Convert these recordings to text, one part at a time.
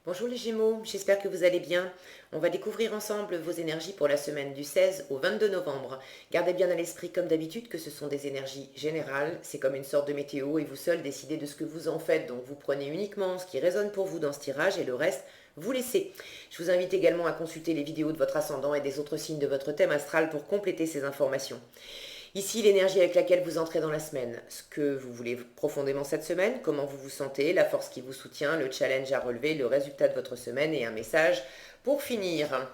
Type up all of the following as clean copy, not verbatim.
Bonjour les Gémeaux, j'espère que vous allez bien. On va découvrir ensemble vos énergies pour la semaine du 16 au 22 novembre. Gardez bien à l'esprit comme d'habitude que ce sont des énergies générales, c'est comme une sorte de météo et vous seul décidez de ce que vous en faites. Donc vous prenez uniquement ce qui résonne pour vous dans ce tirage et le reste, vous laissez. Je vous invite également à consulter les vidéos de votre ascendant et des autres signes de votre thème astral pour compléter ces informations. Ici, l'énergie avec laquelle vous entrez dans la semaine, ce que vous voulez profondément cette semaine, comment vous vous sentez, la force qui vous soutient, le challenge à relever, le résultat de votre semaine et un message pour finir.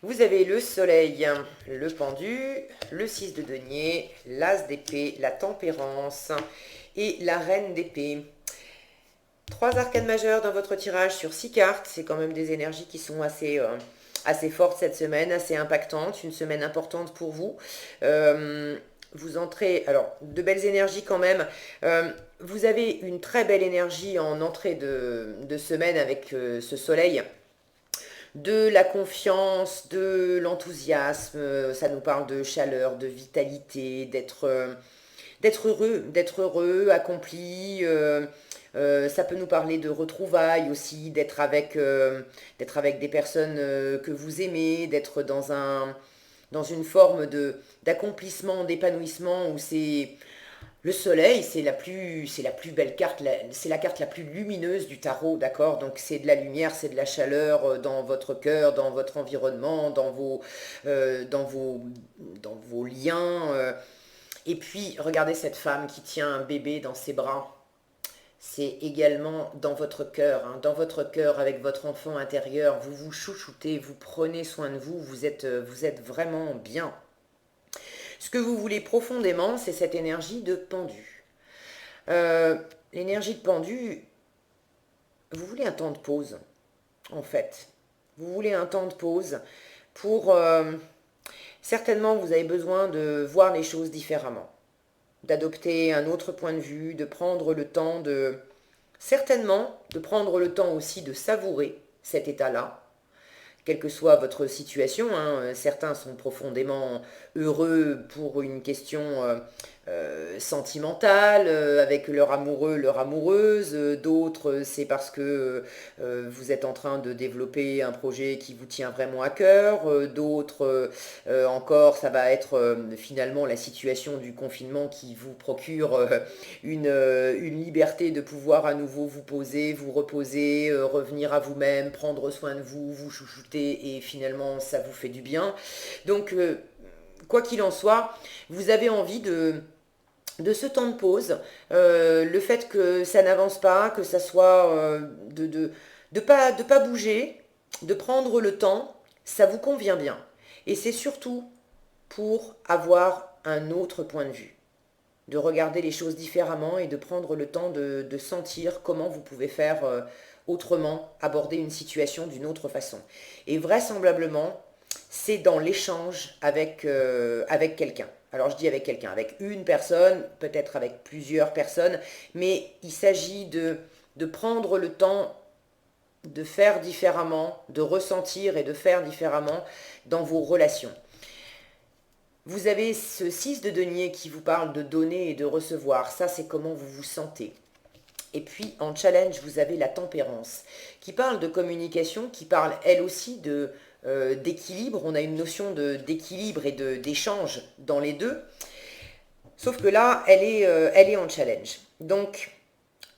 Vous avez le soleil, le pendu, le 6 de denier, l'as d'épée, la tempérance et la reine d'épée. 3 arcanes majeures dans votre tirage sur 6 cartes, c'est quand même des énergies qui sont assez fortes cette semaine, assez impactantes, une semaine importante pour vous. Vous entrez, alors de belles énergies quand même. Vous avez une très belle énergie en entrée de semaine avec ce soleil. De la confiance, de l'enthousiasme, ça nous parle de chaleur, de vitalité, d'être heureux, accompli. Ça peut nous parler de retrouvailles aussi, d'être avec des personnes que vous aimez, d'être dans une forme d'accomplissement, d'épanouissement où c'est le soleil, c'est la plus belle carte, c'est la carte la plus lumineuse du tarot, d'accord? Donc c'est de la lumière, c'est de la chaleur dans votre cœur, dans votre environnement, dans vos liens. Et puis, regardez cette femme qui tient un bébé dans ses bras. C'est également dans votre cœur, hein, dans votre cœur avec votre enfant intérieur. Vous vous chouchoutez, vous prenez soin de vous, vous êtes vraiment bien. Ce que vous voulez profondément, c'est cette énergie de pendu. L'énergie de pendu, vous voulez un temps de pause, en fait. Vous voulez un temps de pause pour... certainement, vous avez besoin de voir les choses différemment, d'adopter un autre point de vue, de prendre le temps de... Certainement, de prendre le temps aussi de savourer cet état-là, quelle que soit votre situation, hein. Certains sont profondément heureux pour une question sentimentale, avec leur amoureux, leur amoureuse. D'autres, c'est parce que vous êtes en train de développer un projet qui vous tient vraiment à cœur. D'autres, encore, ça va être finalement la situation du confinement qui vous procure une liberté de pouvoir à nouveau vous poser, vous reposer, revenir à vous-même, prendre soin de vous, vous chouchouter et finalement ça vous fait du bien. Donc, quoi qu'il en soit, vous avez envie de ce temps de pause, le fait que ça n'avance pas, que ça soit de pas bouger, de prendre le temps, ça vous convient bien. Et c'est surtout pour avoir un autre point de vue, de regarder les choses différemment et de prendre le temps de sentir comment vous pouvez faire autrement, aborder une situation d'une autre façon. Et vraisemblablement, c'est dans l'échange avec quelqu'un. Alors je dis avec quelqu'un, avec une personne, peut-être avec plusieurs personnes, mais il s'agit de prendre le temps de faire différemment, de ressentir et de faire différemment dans vos relations. Vous avez ce 6 de denier qui vous parle de donner et de recevoir. Ça, c'est comment vous vous sentez. Et puis, en challenge, vous avez la tempérance, qui parle de communication, qui parle, elle aussi, d'équilibre. On a une notion d'équilibre et d'échange dans les deux. Sauf que là, elle est en challenge. Donc,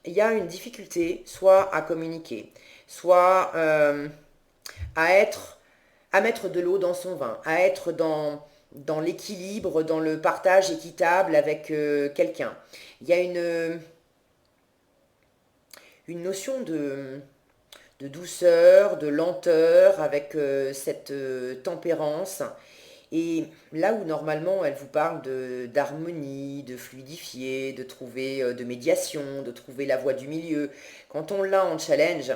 il y a une difficulté, soit à communiquer, soit à mettre de l'eau dans son vin, à être dans l'équilibre, dans le partage équitable avec quelqu'un. Il y a une notion de douceur, de lenteur avec cette tempérance. Et là où normalement elle vous parle d'harmonie, de fluidifier, de trouver de médiation, de trouver la voie du milieu, quand on l'a en challenge,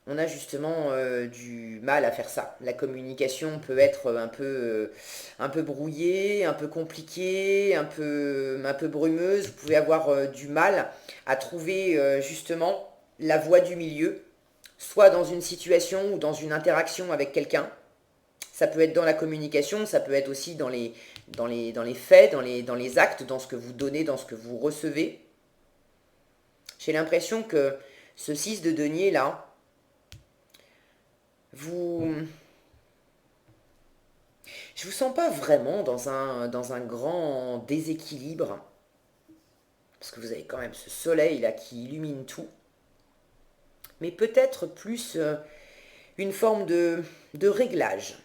on a justement du mal à faire ça. La communication peut être un peu brouillée, un peu compliquée, un peu brumeuse. Vous pouvez avoir du mal à trouver justement la voie du milieu, soit dans une situation ou dans une interaction avec quelqu'un. Ça peut être dans la communication, ça peut être aussi dans les faits, dans les actes, dans ce que vous donnez, dans ce que vous recevez. J'ai l'impression que ce 6 de denier là, vous... Je vous sens pas vraiment dans un grand déséquilibre, parce que vous avez quand même ce soleil là qui illumine tout, mais peut-être plus une forme de réglage.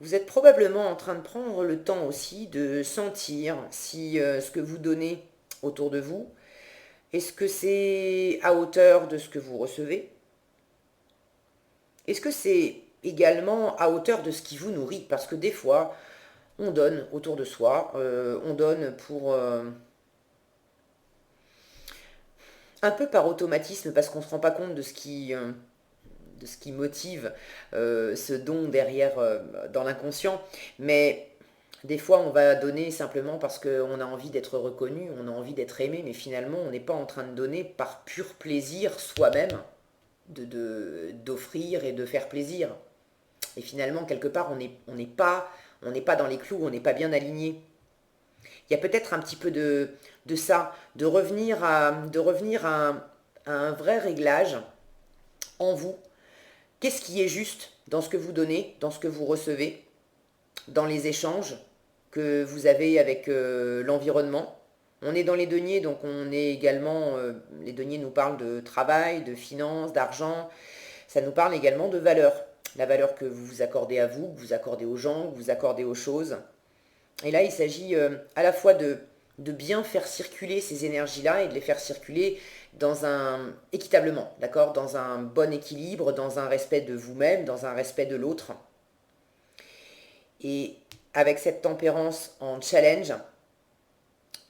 Vous êtes probablement en train de prendre le temps aussi de sentir si ce que vous donnez autour de vous, est-ce que c'est à hauteur de ce que vous recevez? Est-ce que c'est également à hauteur de ce qui vous nourrit? Parce que des fois, on donne autour de soi, on donne pour un peu par automatisme parce qu'on ne se rend pas compte de ce qui motive ce don derrière dans l'inconscient. Mais des fois, on va donner simplement parce qu'on a envie d'être reconnu, on a envie d'être aimé, mais finalement, on n'est pas en train de donner par pur plaisir soi-même, d'offrir et de faire plaisir. Et finalement, quelque part, on n'est pas dans les clous, on n'est pas bien aligné. Il y a peut-être un petit peu de ça, de revenir à un vrai réglage en vous. Qu'est-ce qui est juste dans ce que vous donnez, dans ce que vous recevez, dans les échanges que vous avez avec l'environnement? On est dans les deniers, donc on est également, les deniers nous parlent de travail, de finances, d'argent, ça nous parle également de valeur. La valeur que vous vous accordez à vous, que vous accordez aux gens, que vous accordez aux choses. Et là, il s'agit à la fois de bien faire circuler ces énergies-là et de les faire circuler équitablement, d'accord, dans un bon équilibre, dans un respect de vous-même, dans un respect de l'autre. Et avec cette tempérance en challenge,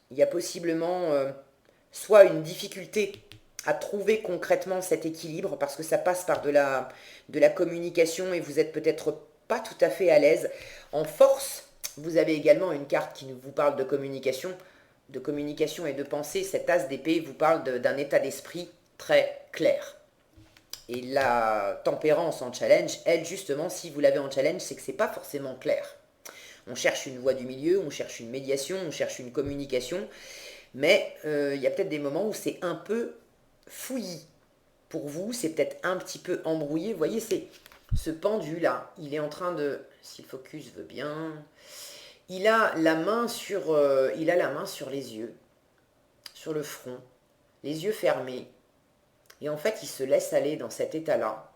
il y a possiblement soit une difficulté à trouver concrètement cet équilibre parce que ça passe par de la communication et vous êtes peut-être pas tout à fait à l'aise. En force, vous avez également une carte qui vous parle de communication et de pensée. Cet as d'épée vous parle d'un état d'esprit très clair. Et la tempérance en challenge, elle justement, si vous l'avez en challenge, c'est que c'est pas forcément clair. On cherche une voie du milieu, on cherche une médiation, on cherche une communication, mais il y a peut-être des moments où c'est un peu fouillis pour vous, c'est peut-être un petit peu embrouillé. Vous voyez, c'est ce pendu-là, il est en train de, si le focus veut bien, il a la main sur les yeux, sur le front, les yeux fermés. Et en fait, il se laisse aller dans cet état-là,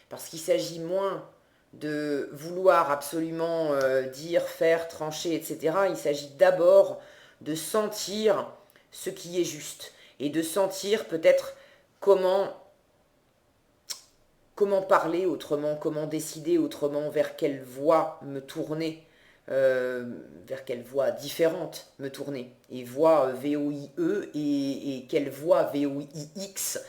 parce qu'il s'agit moins de vouloir absolument dire, faire, trancher, etc. Il s'agit d'abord de sentir ce qui est juste, et de sentir peut-être comment parler autrement, comment décider autrement, vers quelle voie me tourner, vers quelle voie différente me tourner. Et voie VOIE et quelle voie VOIX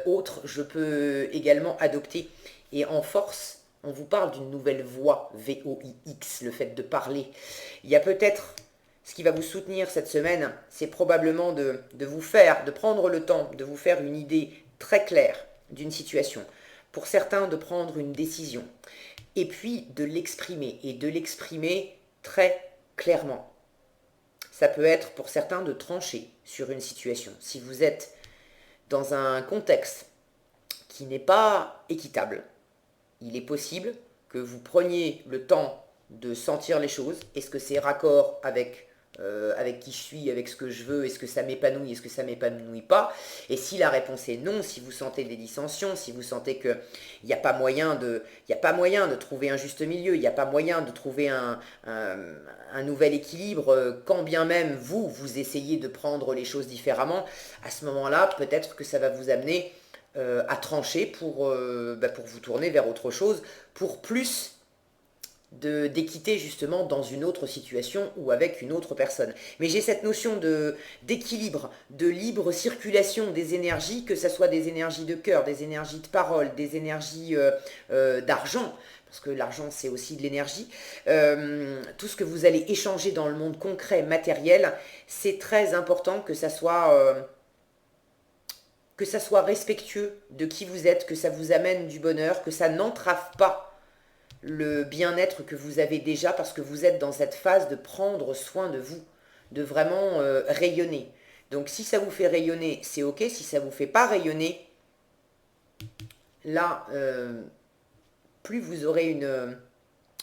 autre je peux également adopter. Et en force, on vous parle d'une nouvelle voie VOIX, le fait de parler. Il y a peut-être ce qui va vous soutenir cette semaine, c'est probablement de prendre le temps, de vous faire une idée très claire d'une situation. Pour certains, de prendre une décision. Et puis et de l'exprimer très clairement. Ça peut être pour certains de trancher sur une situation. Si vous êtes dans un contexte qui n'est pas équitable, il est possible que vous preniez le temps de sentir les choses. Est-ce que c'est raccord avec qui je suis, avec ce que je veux, est-ce que ça m'épanouit, est-ce que ça m'épanouit pas? Et si la réponse est non, si vous sentez des dissensions, si vous sentez qu'il n'y a pas moyen de trouver un juste milieu, il n'y a pas moyen de trouver un nouvel équilibre, quand bien même vous essayez de prendre les choses différemment, à ce moment-là, peut-être que ça va vous amener à trancher pour vous tourner vers autre chose, pour plus d'équité justement dans une autre situation ou avec une autre personne. Mais j'ai cette notion d'équilibre, de libre circulation des énergies, que ce soit des énergies de cœur, des énergies de parole, des énergies d'argent, parce que l'argent c'est aussi de l'énergie, tout ce que vous allez échanger dans le monde concret, matériel, c'est très important que ça soit respectueux de qui vous êtes, que ça vous amène du bonheur, que ça n'entrave pas le bien-être que vous avez déjà parce que vous êtes dans cette phase de prendre soin de vous, de vraiment rayonner. Donc si ça vous fait rayonner, c'est ok. Si ça vous fait pas rayonner, là, plus vous aurez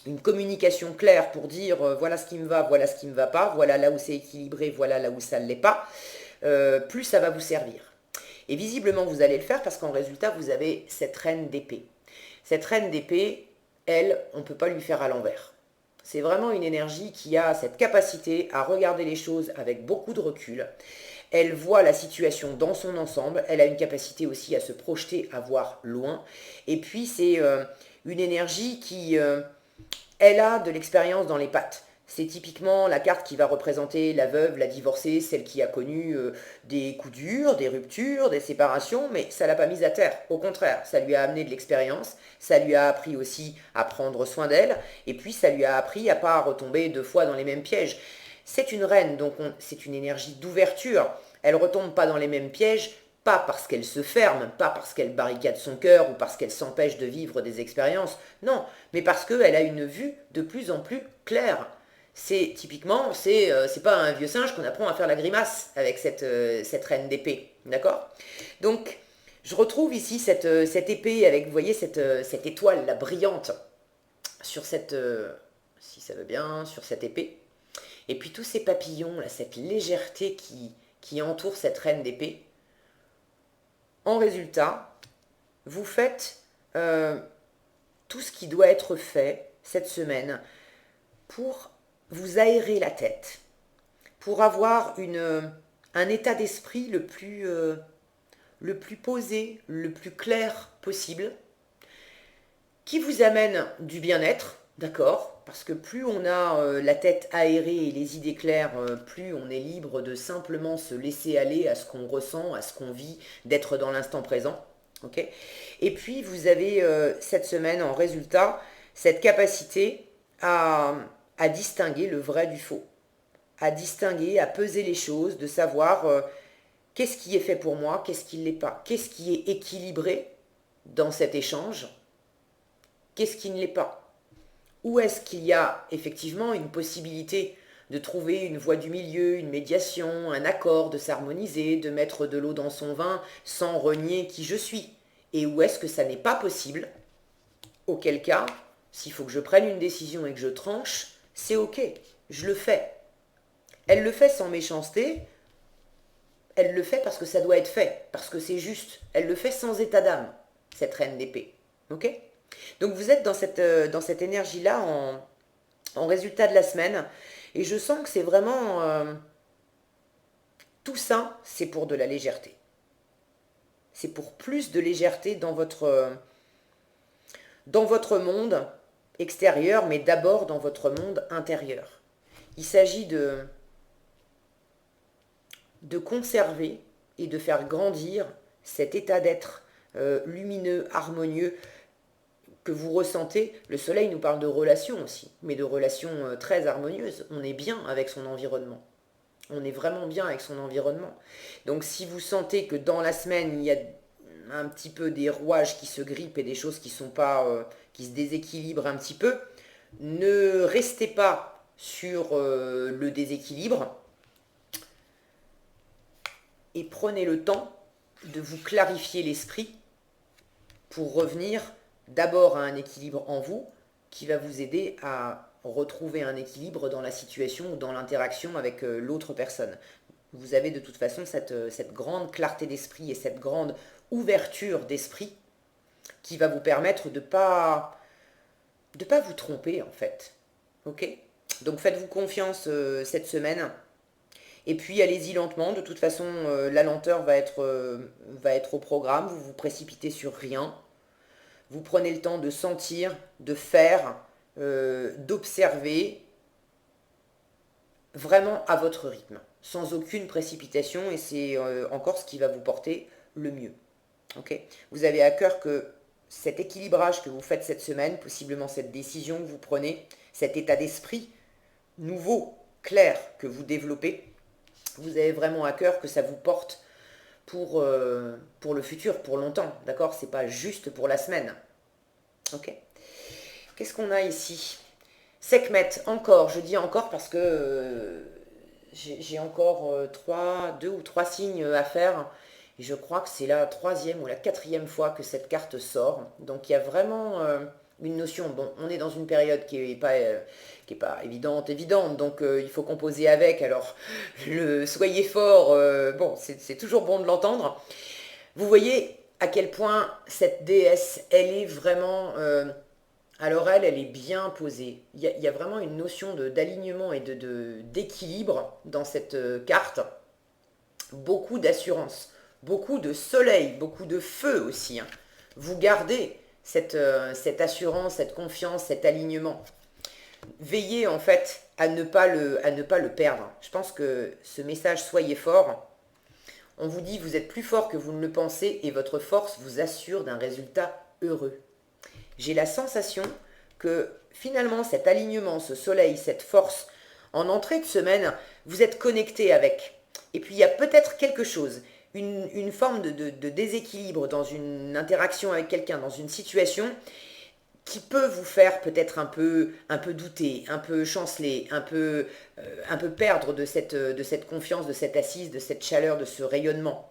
une communication claire pour dire voilà ce qui me va, voilà ce qui ne me va pas, voilà là où c'est équilibré, voilà là où ça ne l'est pas, plus ça va vous servir. Et visiblement, vous allez le faire parce qu'en résultat, vous avez cette reine d'épée. Cette reine d'épée, elle, on ne peut pas lui faire à l'envers. C'est vraiment une énergie qui a cette capacité à regarder les choses avec beaucoup de recul. Elle voit la situation dans son ensemble. Elle a une capacité aussi à se projeter, à voir loin. Et puis, c'est une énergie qui, elle a de l'expérience dans les pattes. C'est typiquement la carte qui va représenter la veuve, la divorcée, celle qui a connu des coups durs, des ruptures, des séparations, mais ça l'a pas mise à terre. Au contraire, ça lui a amené de l'expérience, ça lui a appris aussi à prendre soin d'elle, et puis ça lui a appris à pas retomber 2 fois dans les mêmes pièges. C'est une reine, donc c'est une énergie d'ouverture. Elle retombe pas dans les mêmes pièges, pas parce qu'elle se ferme, pas parce qu'elle barricade son cœur ou parce qu'elle s'empêche de vivre des expériences, non, mais parce qu'elle a une vue de plus en plus claire. C'est typiquement, c'est pas un vieux singe qu'on apprend à faire la grimace avec cette reine d'épée, d'accord? Donc, je retrouve ici cette épée avec, vous voyez, cette étoile, la brillante, sur si ça veut bien, sur cette épée. Et puis tous ces papillons, là, cette légèreté qui entoure cette reine d'épée. En résultat, vous faites tout ce qui doit être fait cette semaine pour vous aérer la tête, pour avoir un état d'esprit le plus posé, le plus clair possible, qui vous amène du bien-être, d'accord? Parce que plus on a la tête aérée et les idées claires, plus on est libre de simplement se laisser aller à ce qu'on ressent, à ce qu'on vit, d'être dans l'instant présent. Ok? Et puis vous avez cette semaine en résultat cette capacité à distinguer le vrai du faux, à distinguer, à peser les choses, de savoir qu'est-ce qui est fait pour moi, qu'est-ce qui ne l'est pas, qu'est-ce qui est équilibré dans cet échange, qu'est-ce qui ne l'est pas. Où est-ce qu'il y a effectivement une possibilité de trouver une voie du milieu, une médiation, un accord, de s'harmoniser, de mettre de l'eau dans son vin sans renier qui je suis. Et où est-ce que ça n'est pas possible? Auquel cas, s'il faut que je prenne une décision et que je tranche, c'est ok, je le fais. Elle le fait sans méchanceté, elle le fait parce que ça doit être fait, parce que c'est juste. Elle le fait sans état d'âme, cette reine d'épée. Ok? Donc vous êtes dans cette énergie-là en résultat de la semaine. Et je sens que c'est vraiment... tout ça, c'est pour de la légèreté. C'est pour plus de légèreté dans votre monde extérieur, mais d'abord dans votre monde intérieur. Il s'agit de conserver et de faire grandir cet état d'être lumineux, harmonieux, que vous ressentez. Le soleil nous parle de relations aussi, mais de relations très harmonieuses. On est bien avec son environnement. On est vraiment bien avec son environnement. Donc si vous sentez que dans la semaine, il y a un petit peu des rouages qui se grippent et des choses qui sont pas, qui se déséquilibrent un petit peu, ne restez pas sur le déséquilibre et prenez le temps de vous clarifier l'esprit pour revenir d'abord à un équilibre en vous qui va vous aider à retrouver un équilibre dans la situation ou dans l'interaction avec l'autre personne. Vous avez de toute façon cette grande clarté d'esprit et cette grande ouverture d'esprit qui va vous permettre de pas vous tromper en fait. Ok? Donc faites-vous confiance cette semaine. Et puis allez-y lentement, de toute façon la lenteur va être au programme, vous vous précipitez sur rien. Vous prenez le temps de sentir, de faire, d'observer, vraiment à votre rythme, sans aucune précipitation, et c'est encore ce qui va vous porter le mieux. Okay? Vous avez à cœur que cet équilibrage que vous faites cette semaine, possiblement cette décision que vous prenez, cet état d'esprit nouveau, clair que vous développez, vous avez vraiment à cœur que ça vous porte pour le futur, pour longtemps, d'accord? C'est pas juste pour la semaine. Ok? Qu'est-ce qu'on a ici? Sekhmet, encore, je dis encore parce que j'ai encore 2 ou 3 signes à faire. Et je crois que c'est la troisième ou la quatrième fois que cette carte sort. Donc il y a vraiment une notion. Bon, on est dans une période qui est pas évidente. Donc il faut composer avec. Alors, soyez fort. Bon, c'est toujours bon de l'entendre. Vous voyez à quel point cette déesse, elle est vraiment... alors elle est bien posée. Il y a vraiment une notion d'alignement et d'équilibre dans cette carte. Beaucoup d'assurance, beaucoup de soleil, beaucoup de feu aussi, hein. Vous gardez cette assurance, cette confiance, cet alignement. Veillez en fait à ne pas le perdre. Je pense que ce message soyez fort. On vous dit vous êtes plus fort que vous ne le pensez et votre force vous assure d'un résultat heureux. J'ai la sensation que finalement cet alignement, ce soleil, cette force, en entrée de semaine, vous êtes connecté avec. Et puis il y a peut-être quelque chose, une forme de déséquilibre dans une interaction avec quelqu'un, dans une situation, qui peut vous faire peut-être un peu douter, un peu chanceler, un peu perdre de cette confiance, de cette assise, de cette chaleur, de ce rayonnement.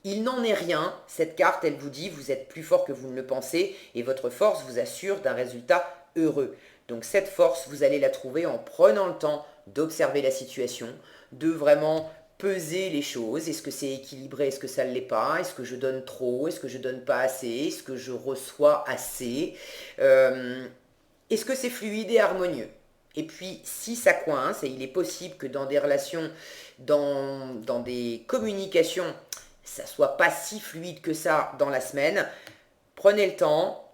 Il n'en est rien, cette carte, elle vous dit, vous êtes plus fort que vous ne le pensez, et votre force vous assure d'un résultat heureux. Donc cette force, vous allez la trouver en prenant le temps d'observer la situation, de vraiment peser les choses. Est-ce que c'est équilibré, est-ce que ça ne l'est pas? Est-ce que je donne trop? Est-ce que je donne pas assez? Est-ce que je reçois assez? Est-ce que c'est fluide et harmonieux? Et puis, si ça coince, et il est possible que dans des relations, dans des communications, ça soit pas si fluide que ça dans la semaine, prenez le temps,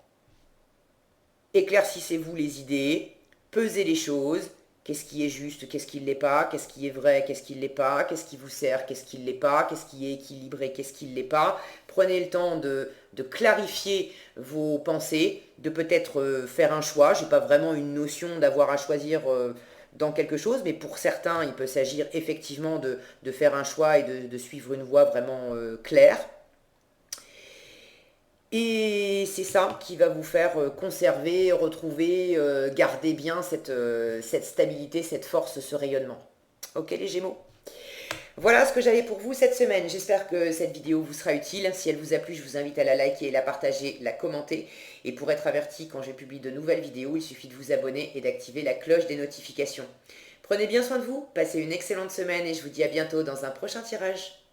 éclaircissez-vous les idées, pesez les choses, qu'est-ce qui est juste, qu'est-ce qui ne l'est pas, qu'est-ce qui est vrai, qu'est-ce qui ne l'est pas, qu'est-ce qui vous sert, qu'est-ce qui ne l'est pas, qu'est-ce qui est équilibré, qu'est-ce qui ne l'est pas. Prenez le temps de clarifier vos pensées, de peut-être faire un choix. Je n'ai pas vraiment une notion d'avoir à choisir dans quelque chose, mais pour certains, il peut s'agir effectivement de faire un choix et de suivre une voie vraiment claire. Et c'est ça qui va vous faire conserver, retrouver, garder bien cette stabilité, cette force, ce rayonnement. Ok les Gémeaux? Voilà ce que j'avais pour vous cette semaine. J'espère que cette vidéo vous sera utile. Si elle vous a plu, je vous invite à la liker, la partager, la commenter. Et pour être averti quand je publie de nouvelles vidéos, il suffit de vous abonner et d'activer la cloche des notifications. Prenez bien soin de vous, passez une excellente semaine et je vous dis à bientôt dans un prochain tirage.